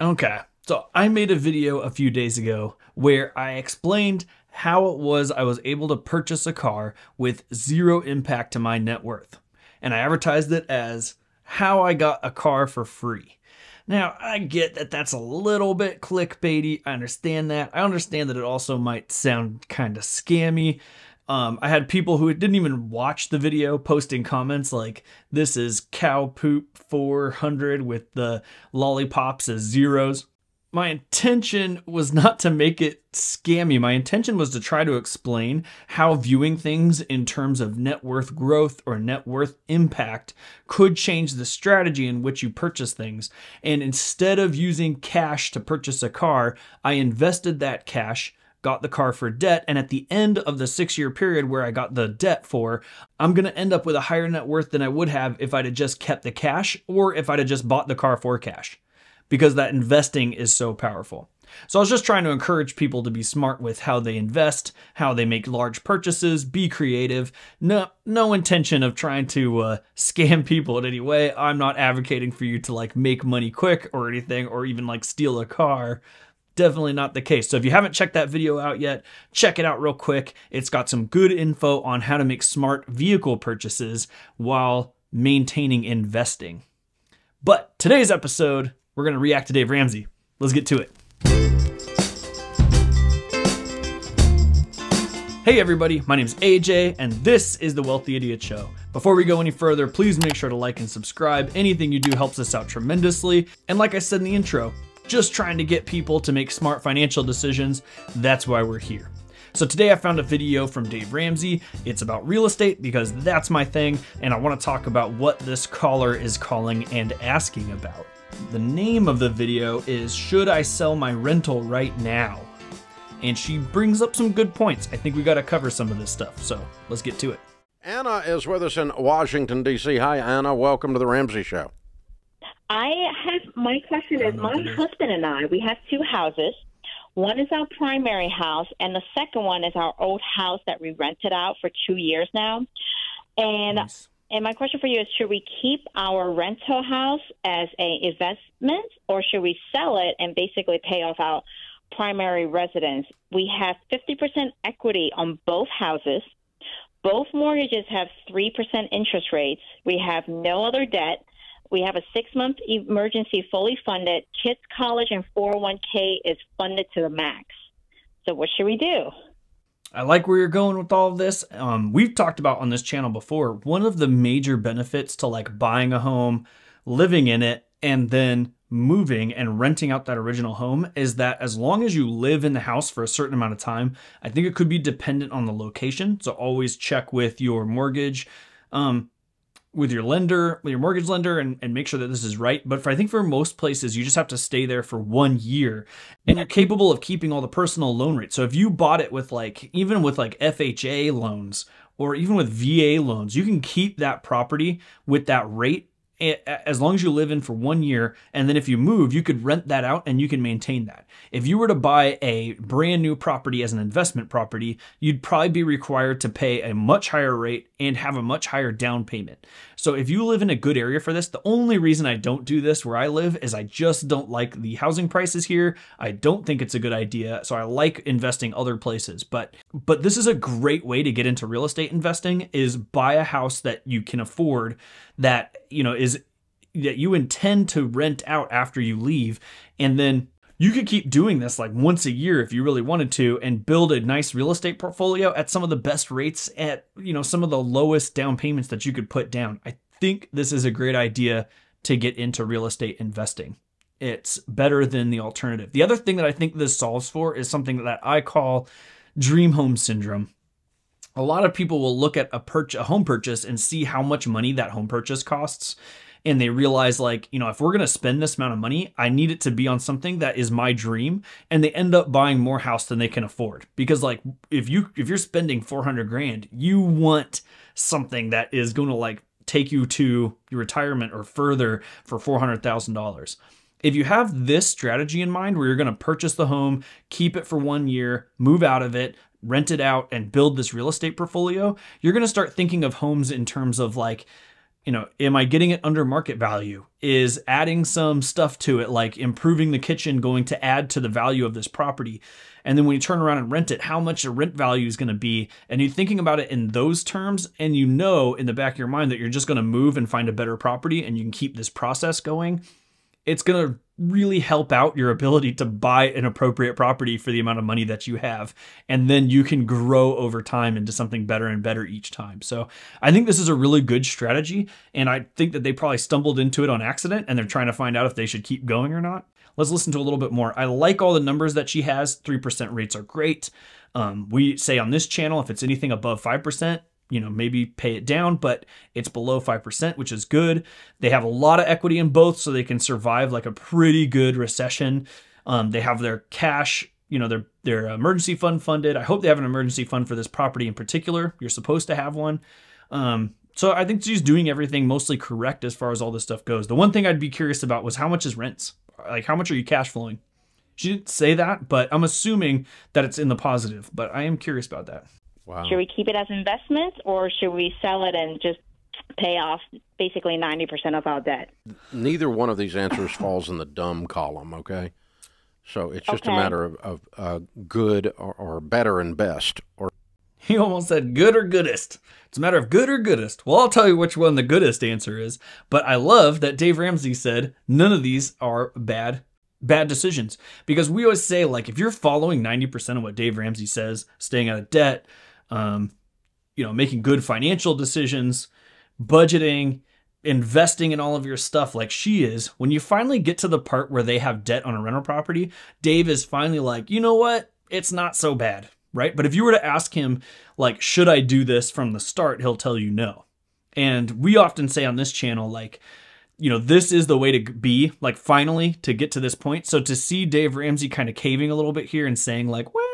Okay, so I made a video a few days ago where I explained how it was I was able to purchase a car with zero impact to my net worth. And I advertised it as how I got a car for free. Now, I get that that's a little bit clickbaity. I understand that. I understand that it also might sound kind of scammy. I had people who didn't even watch the video posting comments like, this is cow poop 400 with the lollipops as zeros. My intention was not to make it scammy. My intention was to try to explain how viewing things in terms of net worth growth or net worth impact could change the strategy in which you purchase things. And instead of using cash to purchase a car, I invested that cash, got the car for debt, and at the end of the 6-year period where I got the debt for, I'm going to end up with a higher net worth than I would have if I'd have just kept the cash or if I'd have just bought the car for cash, because that investing is so powerful. So I was just trying to encourage people to be smart with how they invest, how they make large purchases, be creative. No intention of trying to scam people in any way. I'm not advocating for you to make money quick or anything, or even steal a car. Definitely not the case. So if you haven't checked that video out yet, check it out real quick. It's got some good info on how to make smart vehicle purchases while maintaining investing. But today's episode, we're going to react to Dave Ramsey. Let's get to it. Hey everybody, my name is AJ, and this is the Wealthy Idiot Show. Before we go any further, please make sure to like and subscribe. Anything you do helps us out tremendously. And like I said in the intro, just trying to get people to make smart financial decisions. That's why we're here. So today I found a video from Dave Ramsey. It's about real estate because that's my thing, and I want to talk about what this caller is calling and asking about. The name of the video is Should I Sell My Rental Right Now? And she brings up some good points. I think we got to cover some of this stuff, so let's get to it. Anna is with us in Washington, D.C. Hi, Anna. Welcome to the Ramsey Show. My question is, my husband and I, we have 2 houses. One is our primary house, and the second one is our old house that we rented out for 2 years now. And Nice. And my question for you is, should we keep our rental house as an investment, or should we sell it and basically pay off our primary residence? We have 50% equity on both houses. Both mortgages have 3% interest rates. We have no other debt. We have a 6-month emergency fully funded. Kids' college and 401k is funded to the max. So what should we do? I like where you're going with all of this. We've talked about on this channel before, one of the major benefits to buying a home, living in it, and then moving and renting out that original home is that as long as you live in the house for a certain amount of time, I think it could be dependent on the location. So always check with your mortgage, with your lender, with your mortgage lender, and make sure that this is right. But I think for most places, you just have to stay there for 1 year, and you're capable of keeping all the personal loan rates. So if you bought it with even with FHA loans or even with VA loans, you can keep that property with that rate as long as you live in for 1 year. And then if you move, you could rent that out and you can maintain that. If you were to buy a brand new property as an investment property, you'd probably be required to pay a much higher rate and have a much higher down payment. So if you live in a good area for this, the only reason I don't do this where I live is I just don't like the housing prices here. I don't think it's a good idea. So I like investing other places. But this is a great way to get into real estate investing, is buy a house that you can afford, that that you intend to rent out after you leave. And then you could keep doing this once a year if you really wanted to, and build a nice real estate portfolio at some of the best rates, at some of the lowest down payments that you could put down. I think this is a great idea to get into real estate investing. It's better than the alternative. The other thing that I think this solves for is something that I call dream home syndrome. A lot of people will look at a home purchase and see how much money that home purchase costs. And they realize if we're going to spend this amount of money, I need it to be on something that is my dream. And they end up buying more house than they can afford. Because if you're spending 400 grand, you want something that is going to take you to your retirement or further for $400,000. If you have this strategy in mind, where you're going to purchase the home, keep it for 1 year, move out of it, rent it out, and build this real estate portfolio, you're going to start thinking of homes in terms of You know, am I getting it under market value? Is adding some stuff to it, like improving the kitchen, going to add to the value of this property? And then when you turn around and rent it, how much the rent value is going to be? And you're thinking about it in those terms, and you know in the back of your mind that you're just going to move and find a better property and you can keep this process going. It's going to really help out your ability to buy an appropriate property for the amount of money that you have. And then you can grow over time into something better and better each time. So I think this is a really good strategy. And I think that they probably stumbled into it on accident and they're trying to find out if they should keep going or not. Let's listen to a little bit more. I like all the numbers that she has. 3% rates are great. We say on this channel, if it's anything above 5%, you know, maybe pay it down, but it's below 5%, which is good. They have a lot of equity in both, so they can survive like a pretty good recession. They have their cash, you know, their emergency fund funded. I hope they have an emergency fund for this property in particular. You're supposed to have one. So I think she's doing everything mostly correct as far as all this stuff goes. The one thing I'd be curious about was how much is rents? Like, how much are you cash flowing? She didn't say that, but I'm assuming that it's in the positive, but I am curious about that. Wow. Should we keep it as investments, or should we sell it and just pay off basically 90% of our debt? Neither one of these answers falls in the dumb column, okay? So it's just a matter of good or better and best. Or He almost said good or goodest. It's a matter of good or goodest. Well, I'll tell you which one the goodest answer is. But I love that Dave Ramsey said none of these are bad decisions. Because we always say, like, if you're following 90% of what Dave Ramsey says, staying out of debt, you know, making good financial decisions, budgeting, investing in all of your stuff like she is, when you finally get to the part where they have debt on a rental property, Dave is finally like, you know what? It's not so bad, right? But if you were to ask him, like, should I do this from the start? He'll tell you no. And we often say on this channel, like, you know, this is the way to be, like, finally to get to this point. So to see Dave Ramsey kind of caving a little bit here and saying, like, well,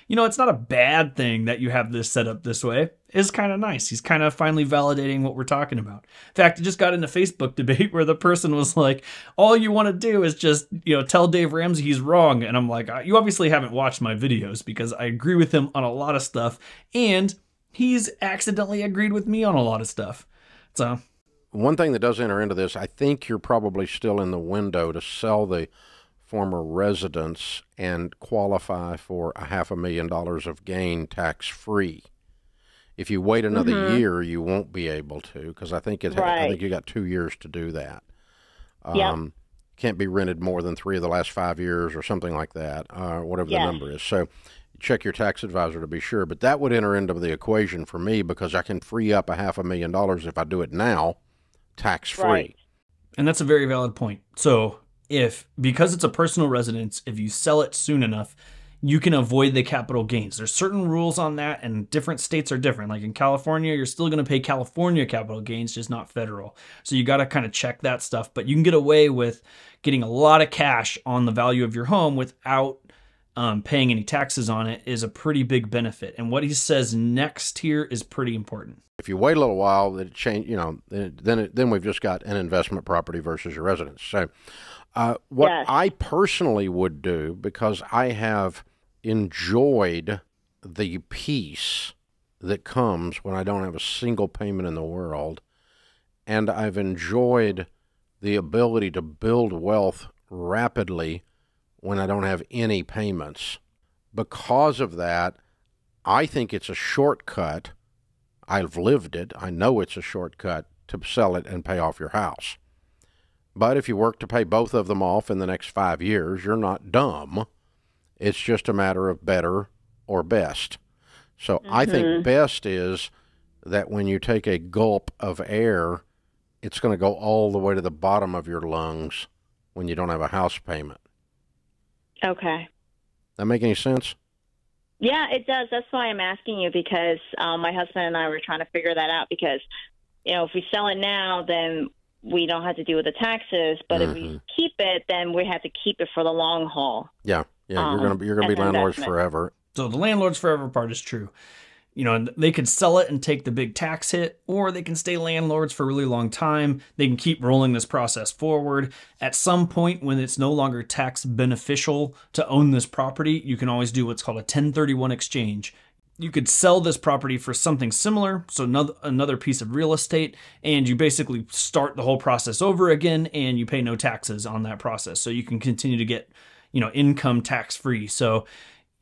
you know, it's not a bad thing that you have this set up this way is kind of nice. He's kind of finally validating what we're talking about. In fact, I just got in a Facebook debate where the person was like, all you want to do is just, you know, tell Dave Ramsey he's wrong. And I'm like, you obviously haven't watched my videos because I agree with him on a lot of stuff. And he's accidentally agreed with me on a lot of stuff. So one thing that does enter into this, I think you're probably still in the window to sell the former residence and qualify for $500,000 of gain tax-free. If you wait another year, you won't be able to, because I think I think you got 2 years to do that. Can't be rented more than 3 of the last 5 years or something like that, whatever the number is. So check your tax advisor to be sure. But that would enter into the equation for me because I can free up $500,000 if I do it now, tax-free. Right. And that's a very valid point. So because it's a personal residence, if you sell it soon enough, you can avoid the capital gains. There's certain rules on that, and different states are different. Like in California, you're still going to pay California capital gains, just not federal. So you got to kind of check that stuff. But you can get away with getting a lot of cash on the value of your home without paying any taxes on it is a pretty big benefit. And what he says next here is pretty important. If you wait a little while, it change. You know, then we've just got an investment property versus your residence. So. What I personally would do, because I have enjoyed the peace that comes when I don't have a single payment in the world, and I've enjoyed the ability to build wealth rapidly when I don't have any payments. Because of that, I think it's a shortcut. I've lived it. I know it's a shortcut to sell it and pay off your house. But if you work to pay both of them off in the next 5 years, you're not dumb. It's just a matter of better or best. So I think best is that when you take a gulp of air, it's going to go all the way to the bottom of your lungs when you don't have a house payment. Okay. That make any sense? Yeah, it does. That's why I'm asking you, because my husband and I were trying to figure that out, because, you know, if we sell it now, then we don't have to deal with the taxes, but if we keep it, then we have to keep it for the long haul. Yeah, you're gonna be landlords forever. So the landlords forever part is true. You know, they could sell it and take the big tax hit, or they can stay landlords for a really long time. They can keep rolling this process forward. At some point, when it's no longer tax beneficial to own this property, you can always do what's called a 1031 exchange. you could sell this property for something similar, so another piece of real estate, and you basically start the whole process over again, and you pay no taxes on that process. So you can continue to get, income tax free. So,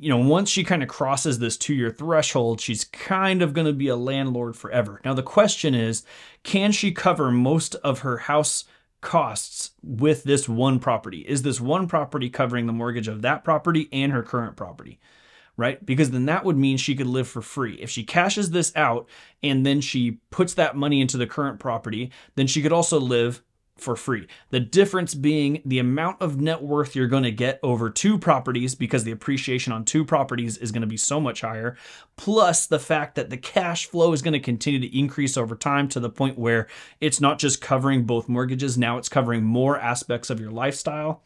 once she kind of crosses this 2-year threshold, she's kind of going to be a landlord forever. Now, the question is, can she cover most of her house costs with this one property? Is this one property covering the mortgage of that property and her current property? Right? Because then that would mean she could live for free. If she cashes this out and then she puts that money into the current property, then she could also live for free. The difference being the amount of net worth you're going to get over 2 properties, because the appreciation on 2 properties is going to be so much higher, plus the fact that the cash flow is going to continue to increase over time to the point where it's not just covering both mortgages, now it's covering more aspects of your lifestyle.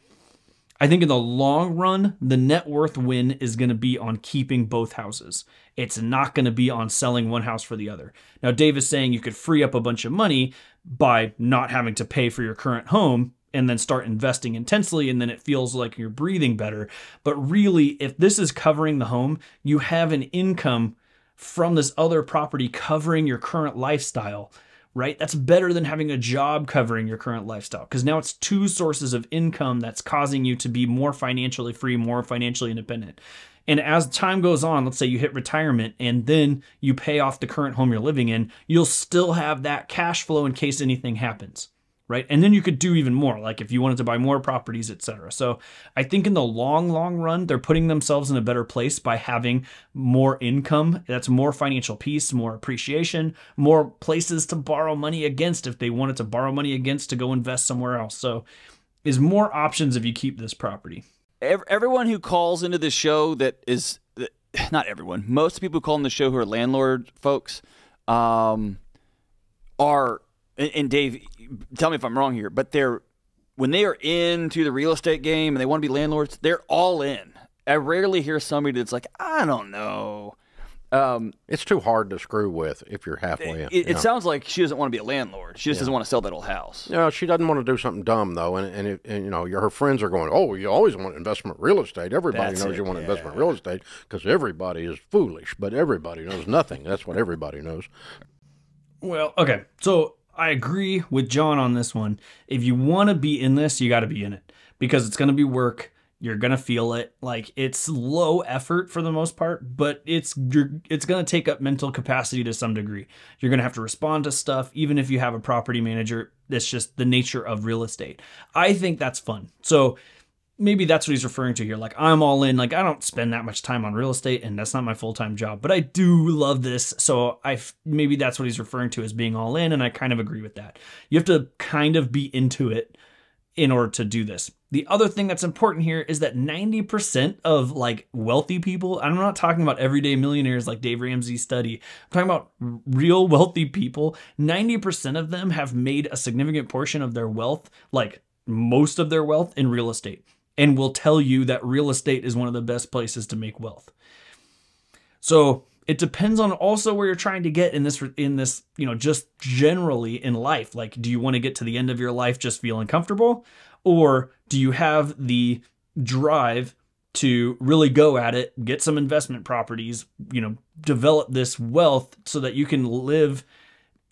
I think in the long run, the net worth win is going to be on keeping both houses. It's not going to be on selling one house for the other. Now, Dave is saying you could free up a bunch of money by not having to pay for your current home and then start investing intensely, and then it feels like you're breathing better. But really, if this is covering the home, you have an income from this other property covering your current lifestyle. Right? That's better than having a job covering your current lifestyle, because now it's 2 sources of income that's causing you to be more financially free, more financially independent. And as time goes on, let's say you hit retirement and then you pay off the current home you're living in, you'll still have that cash flow in case anything happens. Right? And then you could do even more, like if you wanted to buy more properties, etc. So I think in the long run, they're putting themselves in a better place by having more income. That's more financial peace, more appreciation, more places to borrow money against if they wanted to borrow money against to go invest somewhere else. So there's more options if you keep this property. Everyone who calls into the show not everyone, most people who call in the show who are landlord folks are, and Dave, tell me if I'm wrong here, but when they are into the real estate game and they want to be landlords, they're all in. I rarely hear somebody that's like, I don't know. It's too hard to screw with if you're halfway in. It sounds like she doesn't want to be a landlord. She just doesn't want to sell that old house. She doesn't want to do something dumb, though. And her friends are going, oh, you always want investment real estate. Everybody knows you want investment real estate because everybody is foolish, but everybody knows nothing. That's what everybody knows. Well, okay. So I agree with John on this one. If you want to be in this, you got to be in it because it's going to be work. You're going to feel it. Like, it's low effort for the most part, but it's going to take up mental capacity to some degree. You're going to have to respond to stuff, even if you have a property manager. That's just the nature of real estate. I think that's fun. So maybe that's what he's referring to here. Like, I'm all in. Like, I don't spend that much time on real estate, and that's not my full-time job, but I do love this. So maybe that's what he's referring to as being all in, and I kind of agree with that. You have to kind of be into it in order to do this. The other thing that's important here is that 90% of like wealthy people, I'm not talking about everyday millionaires like Dave Ramsey's study, I'm talking about real wealthy people. 90% of them have made a significant portion of their wealth, like most of their wealth, in real estate, and will tell you that real estate is one of the best places to make wealth. So it depends on also where you're trying to get in this, just generally in life. Like, do you want to get to the end of your life just feeling comfortable? Or do you have the drive to really go at it, get some investment properties, develop this wealth so that you can live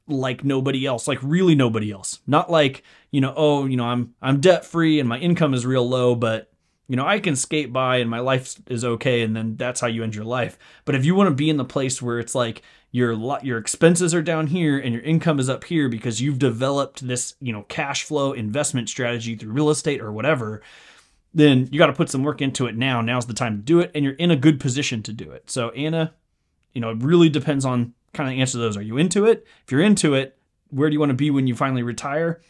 like nobody else, like really nobody else. Not like, I'm debt free and my income is real low, but I can skate by and my life is okay, and then that's how you end your life. But if you want to be in the place where it's like your expenses are down here and your income is up here because you've developed this, cash flow investment strategy through real estate or whatever, then you got to put some work into it now. Now's the time to do it, and you're in a good position to do it. So Anna, it really depends on kind of answer those. Are you into it? If you're into it, where do you want to be when you finally retire?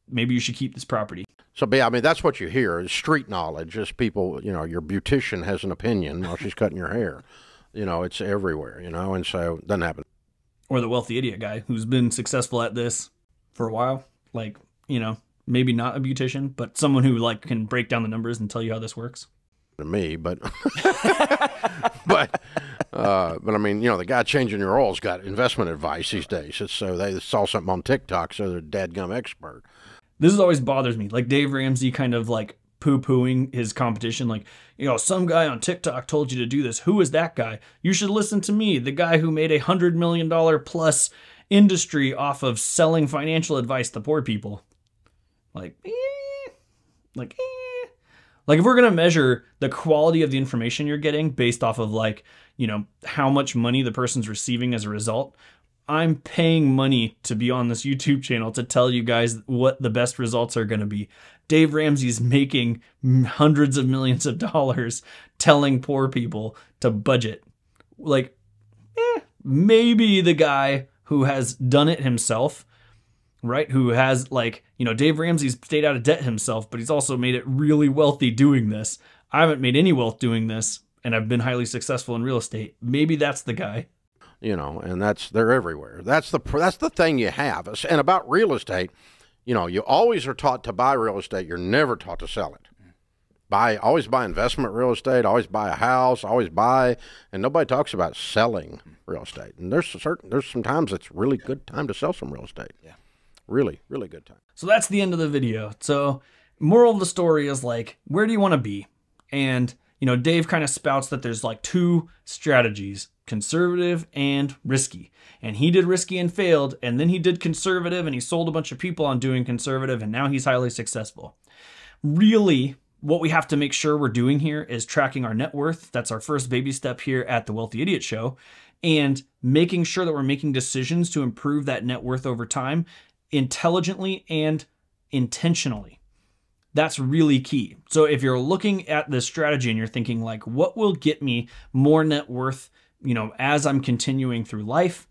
Maybe you should keep this property. So, that's what you hear is street knowledge. Just people, your beautician has an opinion while she's cutting your hair. It's everywhere, and so it doesn't happen. Or the wealthy idiot guy who's been successful at this for a while. Like, maybe not a beautician, but someone who can break down the numbers and tell you how this works. To me, but but the guy changing your oil's got investment advice these days. So they saw something on TikTok, so they're a dadgum expert. This always bothers me. Like, Dave Ramsey kind of poo-pooing his competition. Like, you know, some guy on TikTok told you to do this. Who is that guy? You should listen to me, the guy who made $100 million plus industry off of selling financial advice to poor people. Like if we're going to measure the quality of the information you're getting based off of, like, you know, how much money the person's receiving as a result, I'm paying money to be on this YouTube channel to tell you guys what the best results are going to be. Dave Ramsey's making hundreds of millions of dollars telling poor people to budget. Like, maybe the guy who has done it himself, right? Who has, like, you know, Dave Ramsey's stayed out of debt himself, but he's also made it really wealthy doing this. I haven't made any wealth doing this, and I've been highly successful in real estate. Maybe that's the guy. You know, and they're everywhere. That's the thing you have. And about real estate, you know, you always are taught to buy real estate. You're never taught to sell it. Always buy investment real estate, always buy a house, always buy, and nobody talks about selling real estate. And there's some times it's really good time to sell some real estate. Yeah. Really, really good time. So that's the end of the video. So moral of the story is, like, where do you want to be? And, you know, Dave kind of spouts that there's like two strategies, conservative and risky. And he did risky and failed, and then he did conservative and he sold a bunch of people on doing conservative, and now he's highly successful. Really, what we have to make sure we're doing here is tracking our net worth. That's our first baby step here at the Wealthy Idiot Show, and making sure that we're making decisions to improve that net worth over time intelligently and intentionally. That's really key. So if you're looking at this strategy and you're thinking, like, what will get me more net worth, you know, as I'm continuing through life,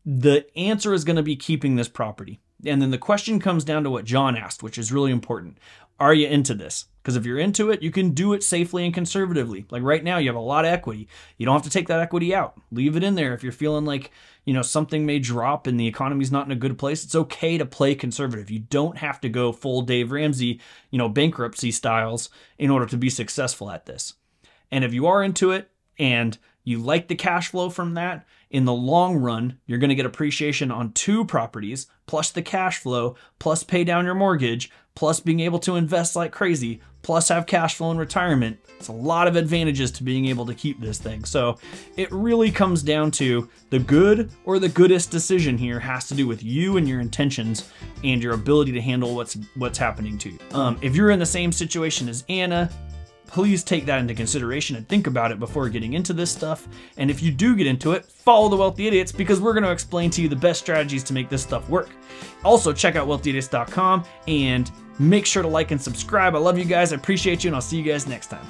the answer is going to be keeping this property. And then the question comes down to what John asked, which is really important. Are you into this? Because if you're into it, you can do it safely and conservatively. Like right now, you have a lot of equity. You don't have to take that equity out. Leave it in there. If you're feeling like, you know, something may drop and the economy's not in a good place, it's okay to play conservative. You don't have to go full Dave Ramsey, you know, bankruptcy styles in order to be successful at this. And if you are into it and you like the cash flow from that, in the long run, you're going to get appreciation on 2 properties, plus the cash flow, plus pay down your mortgage, plus being able to invest like crazy, plus have cash flow in retirement. It's a lot of advantages to being able to keep this thing. So it really comes down to the good or the goodest decision here has to do with you and your intentions and your ability to handle what's happening to you. If you're in the same situation as Anna, please take that into consideration and think about it before getting into this stuff. And if you do get into it, follow the Wealthy Idiots, because we're going to explain to you the best strategies to make this stuff work. Also, check out wealthyidiots.com and make sure to like and subscribe. I love you guys. I appreciate you, and I'll see you guys next time.